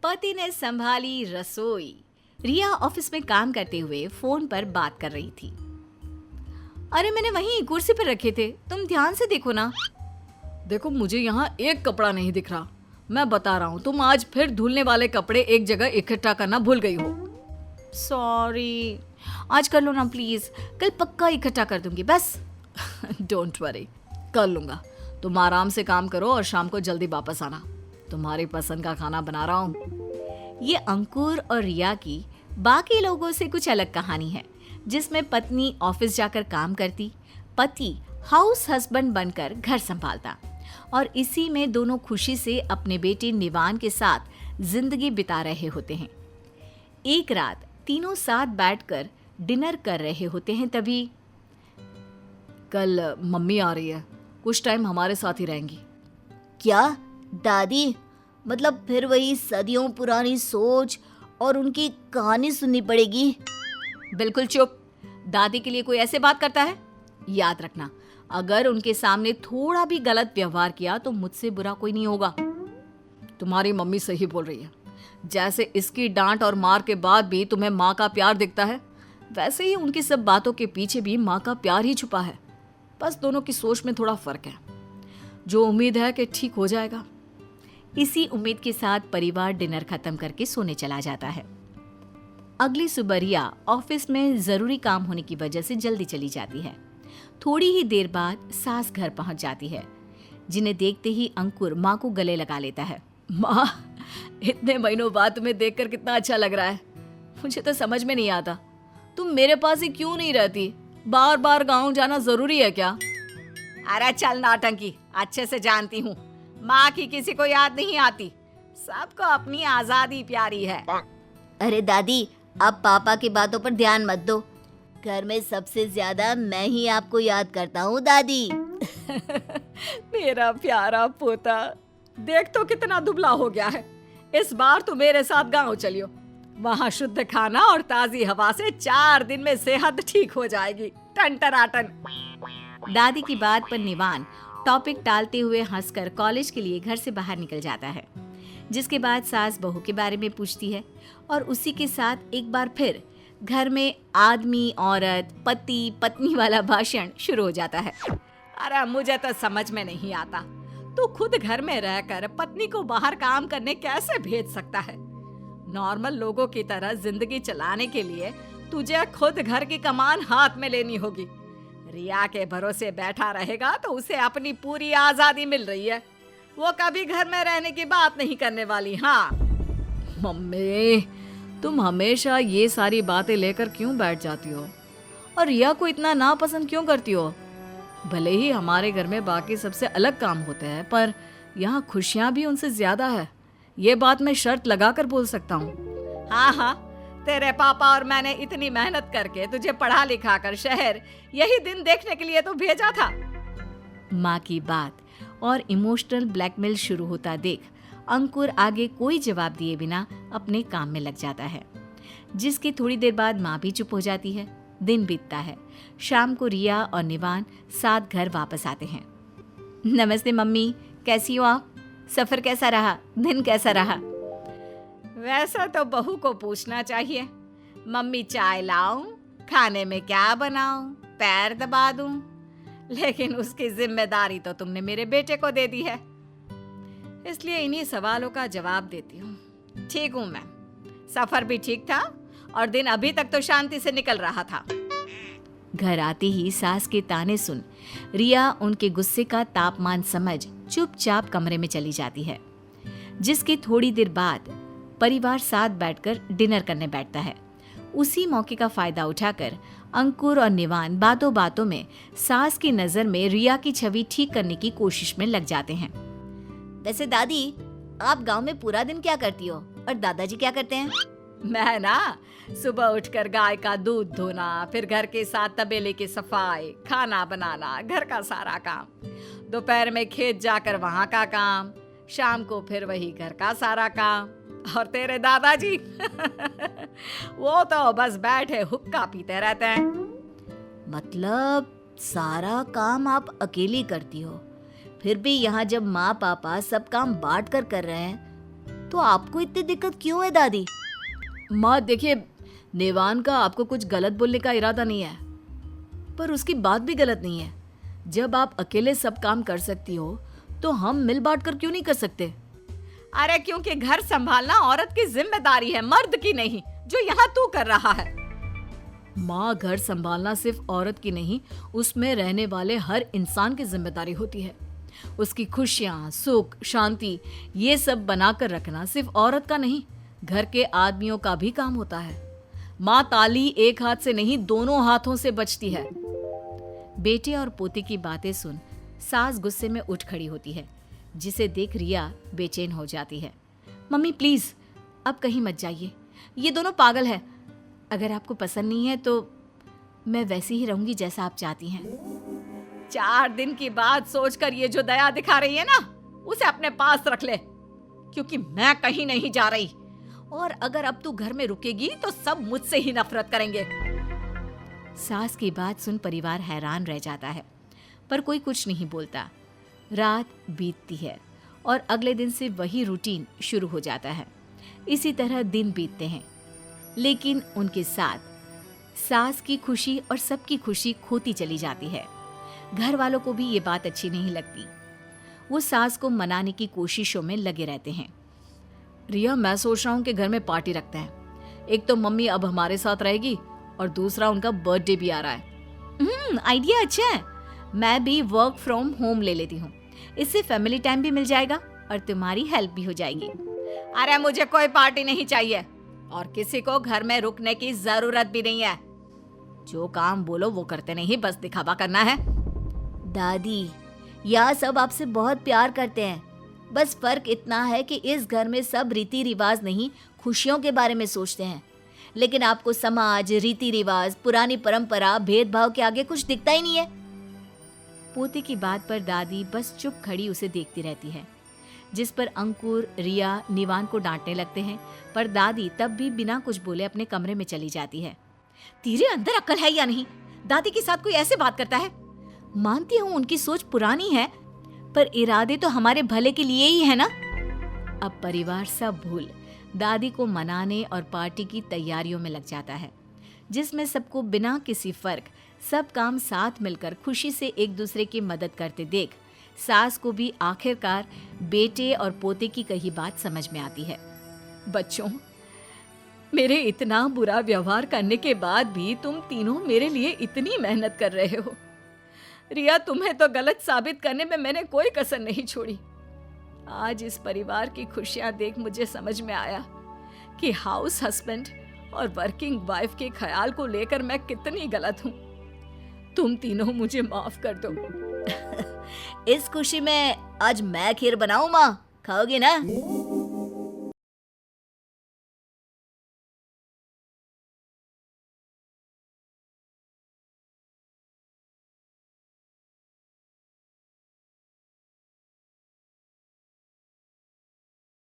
पति ने संभाली रसोई। रिया ऑफिस में काम करते हुए फोन पर बात कर रही थी। अरे मैंने वहीं कुर्सी पर रखे थे, तुम ध्यान से देखो ना। देखो मुझे यहाँ एक कपड़ा नहीं दिख रहा। मैं बता रहा हूँ, तुम आज फिर धुलने वाले कपड़े एक जगह इकट्ठा करना भूल गई हो। सॉरी, आज कर लो ना प्लीज, कल पक्का इकट्ठा कर दूंगी बस। डोंट वरी, कर लूंगा। तुम आराम से काम करो और शाम को जल्दी वापस आना। तुम्हारी पसंद का खाना बना रहा हूँ। ये अंकुर और रिया की बाकी लोगों से कुछ अलग कहानी है, जिसमें पत्नी ऑफिस जाकर काम करती, पति हाउस हस्बैंड बनकर घर संभालता और इसी में दोनों खुशी से अपने बेटे निवान के साथ जिंदगी बिता रहे होते हैं। एक रात तीनों साथ बैठकर डिनर कर रहे होते हैं, तभी कल मम्मी आ रही है, कुछ टाइम हमारे साथ ही रहेंगी। क्या दादी? मतलब फिर वही सदियों पुरानी सोच और उनकी कहानी सुननी पड़ेगी? बिल्कुल चुप। दादी के लिए कोई ऐसे बात करता है? याद रखना, अगर उनके सामने थोड़ा भी गलत व्यवहार किया तो मुझसे बुरा कोई नहीं होगा। तुम्हारी मम्मी सही बोल रही है। जैसे इसकी डांट और मार के बाद भी तुम्हें माँ का प्यार दिखता है, वैसे ही उनकी सब बातों के पीछे भी माँ का प्यार ही छुपा है। बस दोनों की सोच में थोड़ा फर्क है। जो उम्मीद है कि ठीक हो जाएगा। इसी उम्मीद के साथ परिवार डिनर खत्म करके सोने चला जाता है। अगली सुबह रिया ऑफिस में जरूरी काम होने की वजह से जल्दी चली जाती है। थोड़ी ही देर बाद सास घर पहुंच जाती है, जिन्हें देखते ही अंकुर माँ को गले लगा लेता है। माँ, इतने महीनों बाद तुम्हें देखकर कितना अच्छा लग रहा है। मुझे तो समझ में नहीं आता, तुम मेरे पास ही क्यों नहीं रहती? बार बार गाँव जाना जरूरी है क्या? अरे चल नौटंकी, अच्छे से जानती हूँ माँ की किसी को याद नहीं आती। सबको अपनी आजादी प्यारी है। अरे दादी, आप पापा की बातों पर ध्यान मत दो। घर में सबसे ज्यादा मैं ही आपको याद करता हूँ दादी। मेरा प्यारा पोता, देख तो कितना दुबला हो गया है। इस बार तो मेरे साथ गांव चलियो। वहाँ शुद्ध खाना और ताजी हवा से 4 दिन में सेहत ठीक हो जाएगी। टन टनाटन। दादी की बात पर निवान टॉपिक टालते हुए हंसकर कॉलेज के लिए घर से बाहर निकल जाता है, जिसके बाद सास बहू के बारे में पूछती है और उसी के साथ एक बार फिर घर में आदमी औरत पति पत्नी वाला भाषण शुरू हो जाता है। अरे मुझे तो समझ में नहीं आता, तू खुद घर में रहकर पत्नी को बाहर काम करने कैसे भेज सकता है? नॉर्मल लोगों की तरह जिंदगी चलाने के लिए तुझे खुद घर की कमान हाथ में लेनी होगी। रिया के भरोसे बैठा रहेगा तो उसे अपनी पूरी आजादी मिल रही है। वो कभी घर में रहने की बात नहीं करने वाली। हाँ मम्मी, तुम हमेशा ये सारी बातें लेकर क्यों बैठ जाती हो और रिया को इतना नापसंद क्यों करती हो? भले ही हमारे घर में बाकी सबसे अलग काम होते हैं, पर यहाँ खुशियाँ भी उनसे ज्यादा है। ये बात मैं शर्त लगाकर बोल सकता हूँ। हाँ हाँ, तेरे पापा और मैंने इतनी मेहनत करके तुझे पढ़ा लिखा कर शहर यही दिन देखने के लिए तो भेजा था। माँ की बात और इमोशनल ब्लैकमेल शुरू होता देख अंकुर आगे कोई जवाब दिए बिना अपने काम में लग जाता है, जिसकी थोड़ी देर बाद माँ भी चुप हो जाती है। दिन बीतता है। शाम को रिया और निवान साथ घर वापस आते हैं। नमस्ते मम्मी, कैसी हो आप? सफर कैसा रहा? दिन कैसा रहा? वैसा तो बहू को पूछना चाहिए। मम्मी चाय लाऊं, खाने में क्या बनाऊं, पैर दबा दूं? लेकिन उसकी जिम्मेदारी तो तुमने मेरे बेटे को दे दी है, इसलिए इन्हीं सवालों का जवाब देती हूँ। ठीक हूँ मैं, सफर भी ठीक था और दिन अभी तक तो शांति से निकल रहा था। घर आते ही सास के ताने सुन रिया उनके गुस्से का तापमान समझ चुपचाप कमरे में चली जाती है, जिसकी थोड़ी देर बाद परिवार साथ बैठकर डिनर करने बैठता है। उसी मौके का फायदा उठाकर अंकुर और निवान बातों बातों में सास की नजर में रिया की छवि ठीक करने की कोशिश में लग जाते हैं। वैसे दादी, आप गांव में पूरा दिन क्या करती हो और दादाजी क्या करते हैं? मैं ना सुबह उठकर गाय का दूध धोना, फिर घर के साथ तबेले की सफाई, खाना बनाना, घर का सारा काम, दोपहर में खेत जाकर वहाँ का काम, शाम को फिर वही घर का सारा काम। और तेरे दादाजी वो तो बस बैठे हुक्का पीते रहते हैं। मतलब सारा काम आप अकेली करती हो, फिर भी यहाँ जब माँ पापा सब काम बांट कर रहे हैं तो आपको इतनी दिक्कत क्यों है दादी? माँ देखिए, नेवान का आपको कुछ गलत बोलने का इरादा नहीं है, पर उसकी बात भी गलत नहीं है। जब आप अकेले सब काम कर सकती हो तो हम मिल बांट कर क्यों नहीं कर सकते? अरे क्योंकि घर संभालना औरत की जिम्मेदारी है, मर्द की नहीं, जो यहाँ तू कर रहा है। माँ, घर संभालना सिर्फ औरत की नहीं, उसमें रहने वाले हर इंसान की जिम्मेदारी होती है। उसकी खुशियाँ, सुख, शांति, ये सब बनाकर रखना सिर्फ औरत का नहीं, घर के आदमियों का भी काम होता है। माँ, ताली एक हाथ से नहीं, दोनों हाथों से बजती है। बेटे और पोते की बातें सुन सास गुस्से में उठ खड़ी होती है, जिसे देख रिया बेचैन हो जाती है। मम्मी प्लीज, अब कहीं मत जाइए, ये दोनों पागल है। अगर आपको पसंद नहीं है तो मैं वैसी ही रहूंगी जैसा आप चाहती हैं। 4 दिन की बात सोचकर ये जो दया दिखा रही है ना, उसे अपने पास रख ले, क्योंकि मैं कहीं नहीं जा रही। और अगर अब तू घर में रुकेगी तो सब मुझसे ही नफरत करेंगे। सास की बात सुन परिवार हैरान रह जाता है, पर कोई कुछ नहीं बोलता। रात बीतती है और अगले दिन से वही रूटीन शुरू हो जाता है। इसी तरह दिन बीतते हैं, लेकिन उनके साथ सास की खुशी और सबकी खुशी खोती चली जाती है। घर वालों को भी ये बात अच्छी नहीं लगती। वो सास को मनाने की कोशिशों में लगे रहते हैं। रिया, मैं सोच रहा हूँ कि घर में पार्टी रखते हैं। एक तो मम्मी अब हमारे साथ रहेगी और दूसरा उनका बर्थडे भी आ रहा है। आइडिया अच्छा है। मैं भी वर्क फ्रॉम होम ले लेती हूँ, इससे फैमिली टाइम भी मिल जाएगा और तुम्हारी हेल्प भी हो जाएगी। अरे मुझे कोई पार्टी नहीं चाहिए और किसी को घर में रुकने की जरूरत भी नहीं है। जो काम बोलो वो करते नहीं, बस दिखावा करना है। दादी, यहाँ सब आपसे बहुत प्यार करते हैं। बस फर्क इतना है कि इस घर में सब रीति रिवाज नहीं, खुशियों के बारे में सोचते हैं। लेकिन आपको समाज, रीति रिवाज, पुरानी परंपरा, भेदभाव के आगे कुछ दिखता ही नहीं है। पोते की बात पर दादी बस चुप खड़ी उसे देखती रहती है, जिस पर अंकुर, रिया, निवान को डांटने लगते हैं। पर दादी तब भी बिना कुछ बोले अपने कमरे में चली जाती है। तेरे अंदर अक्ल है या नहीं? दादी के साथ कोई ऐसे बात करता है? मानती हूँ उनकी सोच पुरानी है, पर इरादे तो हमारे भले के लिए ही है ना। अब परिवार सब भूल दादी को मनाने और पार्टी की तैयारियों में लग जाता है, जिसमें सबको बिना किसी फर्क सब काम साथ मिलकर खुशी से एक दूसरे की मदद करते देख सास को भी आखिरकार बेटे और पोते की कही बात समझ में आती है। बच्चों, मेरे इतना बुरा व्यवहार करने के बाद भी तुम तीनों मेरे लिए इतनी मेहनत कर रहे हो। रिया, तुम्हें तो गलत साबित करने में मैंने कोई कसर नहीं छोड़ी। आज इस परिवार की खुशियां देख मुझे समझ में आया कि हाउस हस्बैंड और वर्किंग वाइफ के ख्याल को लेकर मैं कितनी गलत हूँ। तुम तीनों मुझे माफ कर दो। इस खुशी में आज मैं खीर बनाऊं माँ, खाओगे ना?